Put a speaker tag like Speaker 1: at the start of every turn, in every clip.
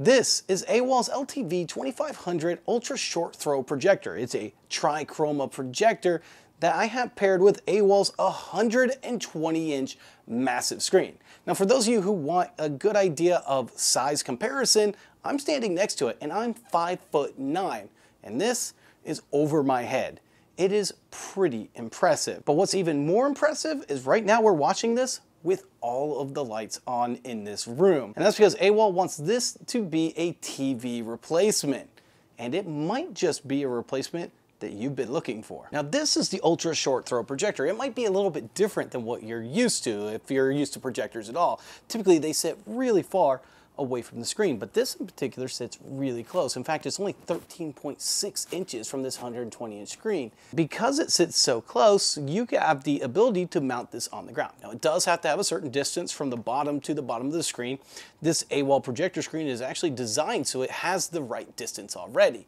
Speaker 1: This is AWOL's LTV-2500 Ultra Short Throw Projector. It's a trichroma projector that I have paired with AWOL's 120-inch massive screen. Now, for those of you who want a good idea of size comparison, I'm standing next to it and I'm 5'9", and this is over my head. It is pretty impressive. But what's even more impressive is right now we're watching this with all of the lights on in this room. And that's because AWOL wants this to be a TV replacement. And it might just be a replacement that you've been looking for. Now, this is the Ultra Short Throw Projector. It might be a little bit different than what you're used to if you're used to projectors at all. Typically, they sit really far away from the screen, but this in particular sits really close. In fact, it's only 13.6 inches from this 120-inch screen. Because it sits so close, you have the ability to mount this on the ground. Now, it does have to have a certain distance from the bottom to the bottom of the screen. This AWOL projector screen is actually designed so it has the right distance already.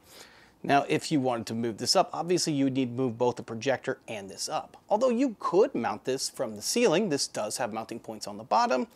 Speaker 1: Now, if you wanted to move this up, obviously you would need to move both the projector and this up. Although you could mount this from the ceiling, this does have mounting points on the bottom.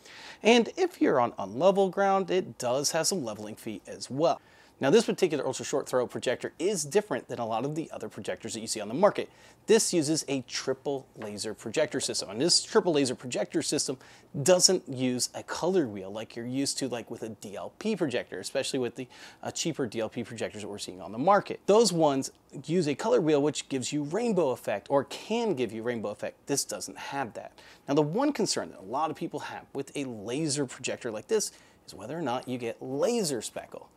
Speaker 1: And if you're on unlevel ground, it does have some leveling feet as well. Now, this particular Ultra Short Throw projector is different than a lot of the other projectors that you see on the market. This uses a triple laser projector system, and this triple laser projector system doesn't use a color wheel like you're used to, like with a DLP projector, especially with the cheaper DLP projectors that we're seeing on the market. Those ones use a color wheel which gives you rainbow effect, or can give you rainbow effect. This doesn't have that. Now, the one concern that a lot of people have with a laser projector like this is whether or not you get laser speckle.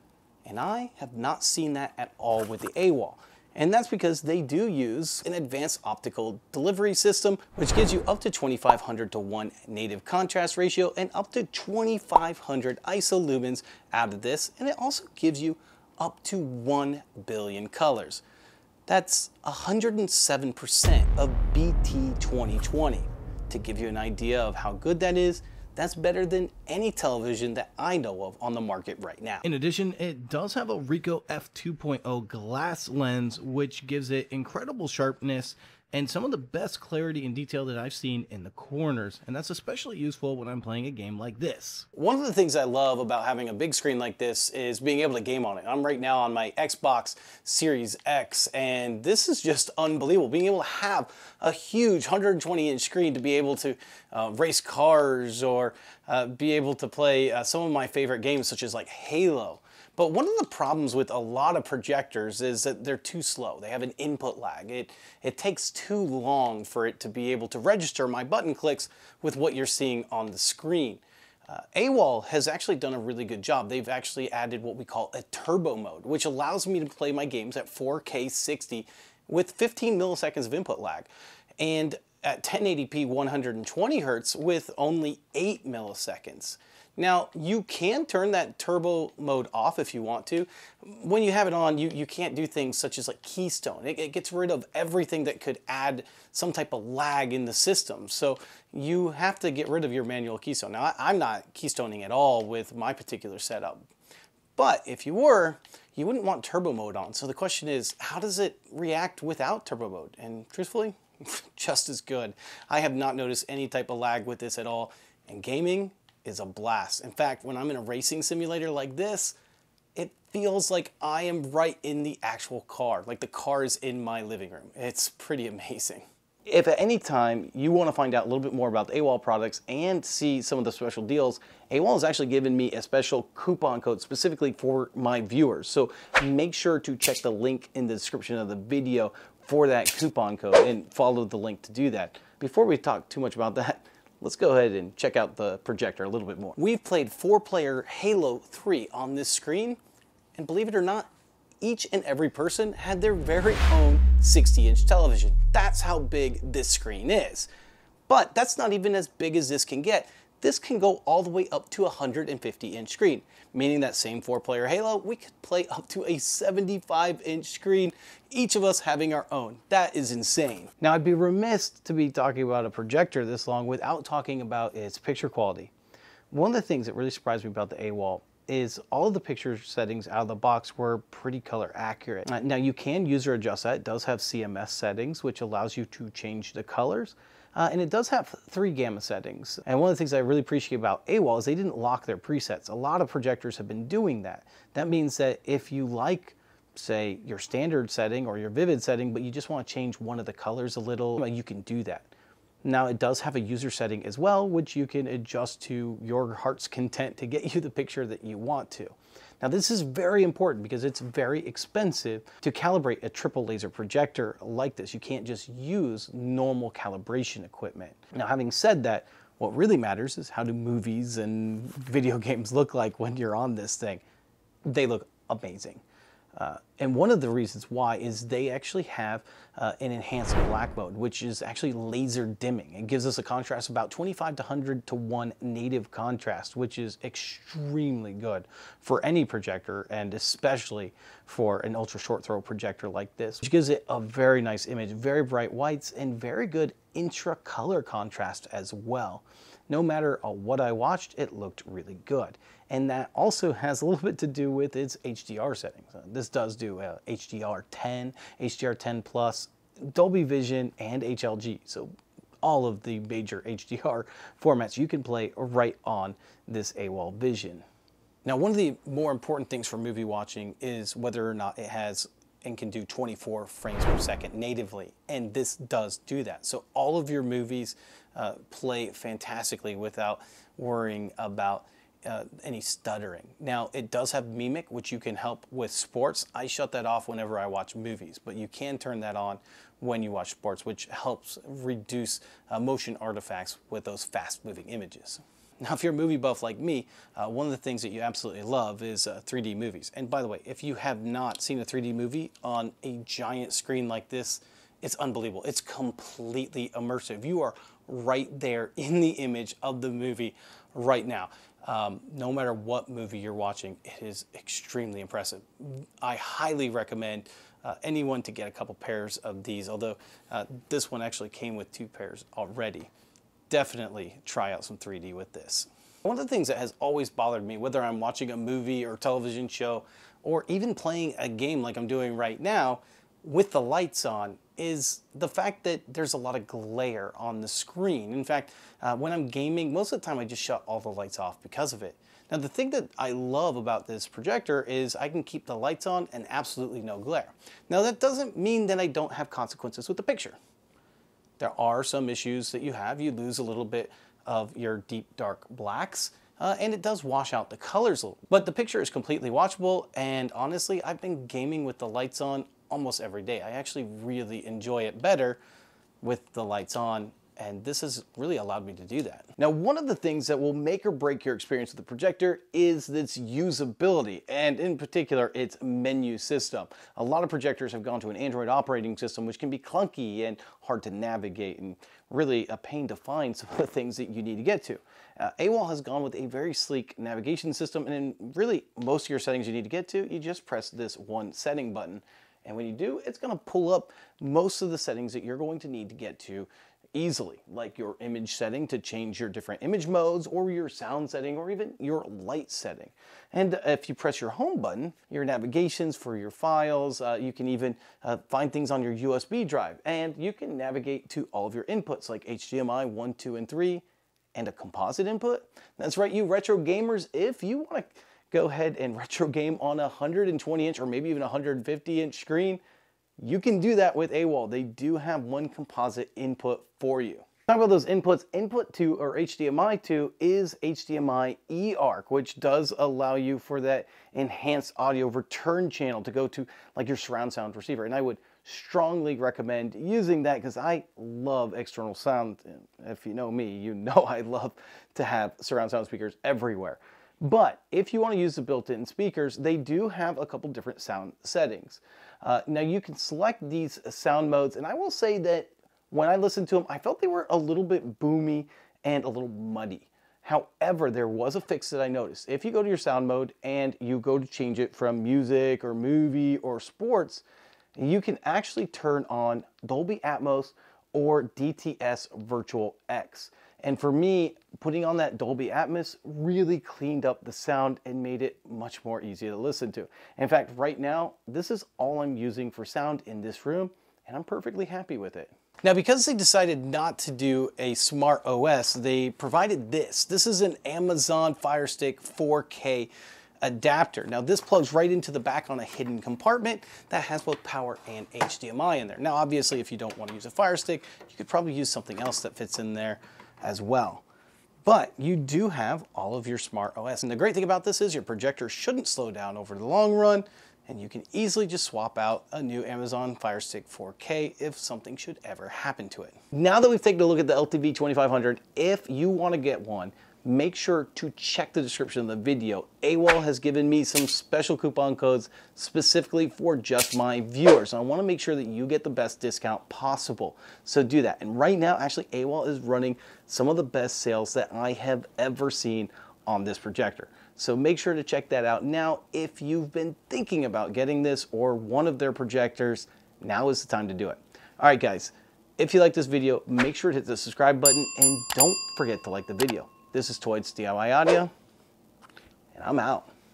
Speaker 1: And I have not seen that at all with the AWOL. And that's because they do use an advanced optical delivery system, which gives you up to 2500 to 1 native contrast ratio and up to 2500 ISO lumens out of this. And it also gives you up to 1 billion colors. That's 107% of BT 2020. To give you an idea of how good that is, that's better than any television that I know of on the market right now.
Speaker 2: In addition, it does have a Ricoh f2.0 glass lens, which gives it incredible sharpness and some of the best clarity and detail that I've seen in the corners. And that's especially useful when I'm playing a game like this.
Speaker 1: One of the things I love about having a big screen like this is being able to game on it. I'm right now on my Xbox Series X, and this is just unbelievable. Being able to have a huge 120-inch screen to be able to race cars or be able to play some of my favorite games, such as like Halo. But one of the problems with a lot of projectors is that they're too slow. They have an input lag. It takes too long for it to be able to register my button clicks with what you're seeing on the screen. AWOL has actually done a really good job. They've actually added what we call a turbo mode, which allows me to play my games at 4K 60 with 15 milliseconds of input lag, and at 1080p 120 hertz with only 8 milliseconds. Now, you can turn that turbo mode off if you want to. When you have it on, you can't do things such as like keystone. It gets rid of everything that could add some type of lag in the system. So you have to get rid of your manual keystone. Now, I'm not keystoning at all with my particular setup. But if you were, you wouldn't want turbo mode on. So the question is, how does it react without turbo mode? And truthfully, just as good. I have not noticed any type of lag with this at all. And gaming is a blast. In fact, when I'm in a racing simulator like this, it feels like I am right in the actual car, like the car is in my living room. It's pretty amazing. If at any time you want to find out a little bit more about the AWOL products and see some of the special deals, AWOL has actually given me a special coupon code specifically for my viewers. So make sure to check the link in the description of the video for that coupon code and follow the link to do that. Before we talk too much about that, let's go ahead and check out the projector a little bit more. We've played 4-player Halo 3 on this screen, and believe it or not, each and every person had their very own 60-inch television. That's how big this screen is. But that's not even as big as this can get. This can go all the way up to a 150-inch screen, meaning that same 4-player Halo, we could play up to a 75-inch screen, each of us having our own. That is insane. Now, I'd be remiss to be talking about a projector this long without talking about its picture quality. One of the things that really surprised me about the AWOL is all of the picture settings out of the box were pretty color accurate. Now, you can user adjust that. It does have CMS settings, which allows you to change the colors. And it does have 3 gamma settings. And one of the things I really appreciate about AWOL is they didn't lock their presets. A lot of projectors have been doing that. That means that if you like, say, your standard setting or your vivid setting, but you just want to change one of the colors a little, you can do that. Now it does have a user setting as well, which you can adjust to your heart's content to get you the picture that you want to. Now this is very important because it's very expensive to calibrate a triple laser projector like this. You can't just use normal calibration equipment. Now having said that, what really matters is how do movies and video games look like when you're on this thing. They look amazing. And one of the reasons why is they actually have an enhanced black mode, which is actually laser dimming. It gives us a contrast about 25 to 100 to 1 native contrast, which is extremely good for any projector, and especially for an ultra short throw projector like this, which gives it a very nice image, very bright whites, and very good intra-color contrast as well. No matter what I watched, it looked really good. And that also has a little bit to do with its HDR settings. This does do HDR10, HDR10 Plus, Dolby Vision, and HLG. So all of the major HDR formats you can play right on this AWOL Vision. Now, one of the more important things for movie watching is whether or not it has and can do 24 frames per second natively, and this does do that. So all of your movies play fantastically without worrying about any stuttering. Now, it does have Mimic, which you can help with sports. I shut that off whenever I watch movies, but you can turn that on when you watch sports, which helps reduce motion artifacts with those fast-moving images. Now, if you're a movie buff like me, one of the things that you absolutely love is 3D movies. And by the way, if you have not seen a 3D movie on a giant screen like this, it's unbelievable. It's completely immersive. You are right there in the image of the movie right now. No matter what movie you're watching, it is extremely impressive. I highly recommend anyone to get a couple pairs of these, although this one actually came with 2 pairs already. Definitely try out some 3D with this. One of the things that has always bothered me, whether I'm watching a movie or television show, or even playing a game like I'm doing right now with the lights on, is the fact that there's a lot of glare on the screen. In fact, when I'm gaming, most of the time I just shut all the lights off because of it. Now, the thing that I love about this projector is I can keep the lights on and absolutely no glare. Now, that doesn't mean that I don't have consequences with the picture. There are some issues that you have. You lose a little bit of your deep dark blacks, and it does wash out the colors a little. But the picture is completely watchable, and honestly, I've been gaming with the lights on almost every day. I actually really enjoy it better with the lights on, and this has really allowed me to do that. Now, one of the things that will make or break your experience with the projector is its usability, and in particular, its menu system. A lot of projectors have gone to an Android operating system, which can be clunky and hard to navigate, and really a pain to find some of the things that you need to get to. AWOL has gone with a very sleek navigation system, and in really most of your settings you need to get to, you just press this one setting button. And when you do, it's going to pull up most of the settings that you're going to need to get to easily, like your image setting to change your different image modes, or your sound setting, or even your light setting. And if you press your home button, your navigations for your files, you can even find things on your USB drive, and you can navigate to all of your inputs like HDMI 1, 2, and 3, and a composite input. That's right, you retro gamers, if you want to go ahead and retro game on a 120-inch or maybe even a 150-inch screen, you can do that with AWOL. They do have one composite input for you. Talk about those inputs. Input 2 or HDMI 2 is HDMI eARC, which does allow you for that enhanced audio return channel to go to like your surround sound receiver. And I would strongly recommend using that because I love external sound. If you know me, you know I love to have surround sound speakers everywhere. But if you want to use the built-in speakers, they do have a couple different sound settings. Now you can select these sound modes, and I will say that when I listened to them, I felt they were a little bit boomy and a little muddy. However, there was a fix that I noticed. If you go to your sound mode and you go to change it from music or movie or sports, you can actually turn on Dolby Atmos or DTS Virtual X. And for me, putting on that Dolby Atmos really cleaned up the sound and made it much more easy to listen to. In fact, right now, this is all I'm using for sound in this room, and I'm perfectly happy with it. Now, because they decided not to do a smart OS, they provided this. This is an Amazon Fire Stick 4K adapter. Now, this plugs right into the back on a hidden compartment that has both power and HDMI in there. Now, obviously, if you don't want to use a Fire Stick, you could probably use something else that fits in there as well. But you do have all of your smart OS. And the great thing about this is your projector shouldn't slow down over the long run, and you can easily just swap out a new Amazon Fire Stick 4K if something should ever happen to it. Now that we've taken a look at the LTV-2500, if you want to get one, make sure to check the description of the video. AWOL has given me some special coupon codes specifically for just my viewers. And I want to make sure that you get the best discount possible. So do that. And right now, actually, AWOL is running some of the best sales that I have ever seen on this projector. So make sure to check that out. Now, if you've been thinking about getting this or one of their projectors, now is the time to do it. All right, guys, if you like this video, make sure to hit the subscribe button and don't forget to like the video. This is Toid's DIY Audio, and I'm out.